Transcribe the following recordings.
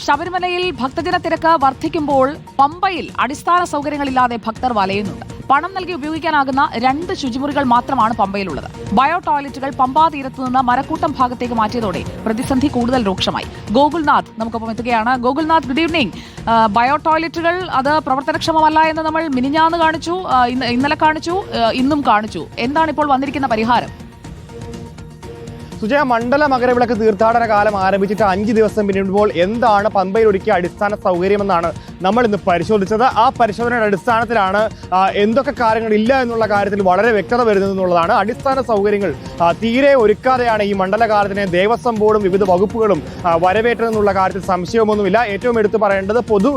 ശബരിമലയിൽ ഭക്തജന തിരക്ക് വർദ്ധിക്കുമ്പോൾ പമ്പയിൽ അടിസ്ഥാന സൗകര്യങ്ങളില്ലാതെ ഭക്തർ വലയുന്നുണ്ട്. പണം നൽകി ഉപയോഗിക്കാനാകുന്ന 2 ശുചിമുറികൾ മാത്രമാണ് പമ്പയിലുള്ളത്. ബയോ ടോയ്ലറ്റുകൾ പമ്പാ തീരത്ത് നിന്ന് മരക്കൂട്ടം ഭാഗത്തേക്ക് മാറ്റിയതോടെ പ്രതിസന്ധി കൂടുതൽ രൂക്ഷമായി. ഗോകുൽനാഥ് നമുക്കൊപ്പം എത്തുകയാണ്. Gokulnath, good evening. ബയോ ടോയ്ലറ്റുകൾ അത് പ്രവർത്തനക്ഷമമല്ല എന്ന് നമ്മൾ മിനിഞ്ഞാന്ന് കാണിച്ചു, ഇന്നലെ കാണിച്ചു, ഇന്നും കാണിച്ചു. എന്താണ് ഇപ്പോൾ വന്നിരിക്കുന്ന പരിഹാരം? സുജയ, മണ്ഡല മകരവിളക്ക് തീർത്ഥാടന കാലം ആരംഭിച്ചിട്ട് 5 ദിവസം പിന്നിടുമ്പോൾ എന്താണ് പമ്പയിൽ ഒരുക്കിയ അടിസ്ഥാന സൗകര്യമെന്നാണ് നമ്മൾ ഇന്ന് പരിശോധിച്ചത്. ആ പരിശോധനയുടെ അടിസ്ഥാനത്തിലാണ് എന്തൊക്കെ കാര്യങ്ങളില്ല എന്നുള്ള കാര്യത്തിൽ വളരെ വ്യക്തത വരുന്നത് എന്നുള്ളതാണ്. അടിസ്ഥാന സൗകര്യങ്ങൾ തീരെ ഒരുക്കാതെയാണ് ഈ മണ്ഡലകാലത്തിനെ ദേവസ്വം ബോർഡും വിവിധ വകുപ്പുകളും വരവേറ്റതെന്നുള്ള കാര്യത്തിൽ സംശയമൊന്നുമില്ല. ഏറ്റവും എടുത്തു പറയേണ്ടത് പൊതു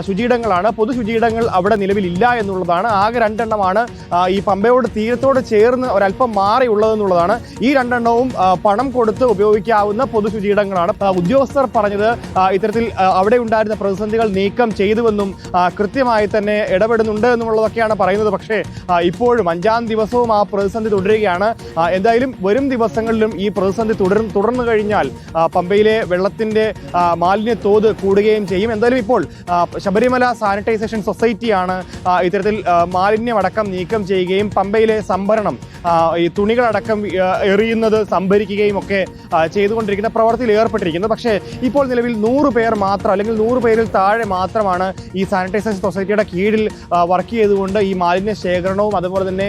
ശുചിയിടങ്ങളാണ്. പൊതു ശുചിയിടങ്ങൾ അവിടെ നിലവിലില്ല എന്നുള്ളതാണ്. ആകെ 2 എണ്ണമാണ് ഈ പമ്പയോട് തീരത്തോട് ചേർന്ന് ഒരല്പം മാറിയുള്ളതെന്നുള്ളതാണ്. ഈ 2 എണ്ണവും പണം കൊടുത്ത് ഉപയോഗിക്കാവുന്ന പൊതു ശുചിയിടങ്ങളാണ്. ഉദ്യോഗസ്ഥർ പറഞ്ഞത് ഇത്തരത്തിൽ അവിടെ ഉണ്ടായിരുന്ന പ്രതിസന്ധികൾ നീക്കം ചെയ്തുവെന്നും കൃത്യമായി തന്നെ ഇടപെടുന്നുണ്ട് എന്നുള്ളതൊക്കെയാണ് പറയുന്നത്. പക്ഷേ ഇപ്പോഴും 5ാം ദിവസവും ആ പ്രതിസന്ധി തുടരുകയാണ്. എന്തായാലും വരും ദിവസങ്ങളിലും ഈ പ്രതിസന്ധി തുടർന്നു കഴിഞ്ഞാൽ പമ്പയിലെ വെള്ളത്തിന്റെ മാലിന്യ തോത് കൂടുകയും ചെയ്യും. എന്തായാലും ഇപ്പോൾ ശബരിമല സാനിറ്റൈസേഷൻ സൊസൈറ്റിയാണ് ഇത്തരത്തിൽ മാലിന്യമടക്കം നീക്കം ചെയ്യുകയും പമ്പയിലെ സംഭരണം, ഈ തുണികളടക്കം എറിയുന്നത് സംഭരിക്കുകയും ഒക്കെ ചെയ്തുകൊണ്ടിരിക്കുന്ന പ്രവൃത്തിയിൽ ഏർപ്പെട്ടിരിക്കുന്നത്. പക്ഷേ ഇപ്പോൾ നിലവിൽ 100 പേർ മാത്രം, അല്ലെങ്കിൽ 100 പേരിൽ താഴെ മാത്രമാണ് ഈ സാനിറ്റൈസേഷൻ സൊസൈറ്റിയുടെ കീഴിൽ വർക്ക് ചെയ്തുകൊണ്ട് ഈ മാലിന്യ ശേഖരണവും അതുപോലെ തന്നെ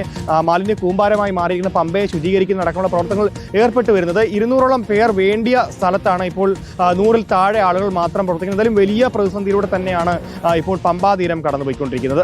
മാലിന്യ കൂമ്പാരമായി മാറിയിരിക്കുന്ന പമ്പയെ ശുചീകരിക്കുന്ന അടക്കമുള്ള പ്രവർത്തനങ്ങൾ ഏർപ്പെട്ട് വരുന്നത്. 200ഓളം പേർ വേണ്ടിയ സ്ഥലത്താണ് ഇപ്പോൾ 100ൽ താഴെ ആളുകൾ മാത്രം പ്രവർത്തിക്കുന്നത്. എന്തായാലും വലിയ പ്രതിസന്ധിയിലൂടെ തന്നെയാണ് ഇപ്പോൾ പമ്പാ തീരം കടന്നുപോയിക്കൊണ്ടിരിക്കുന്നത്.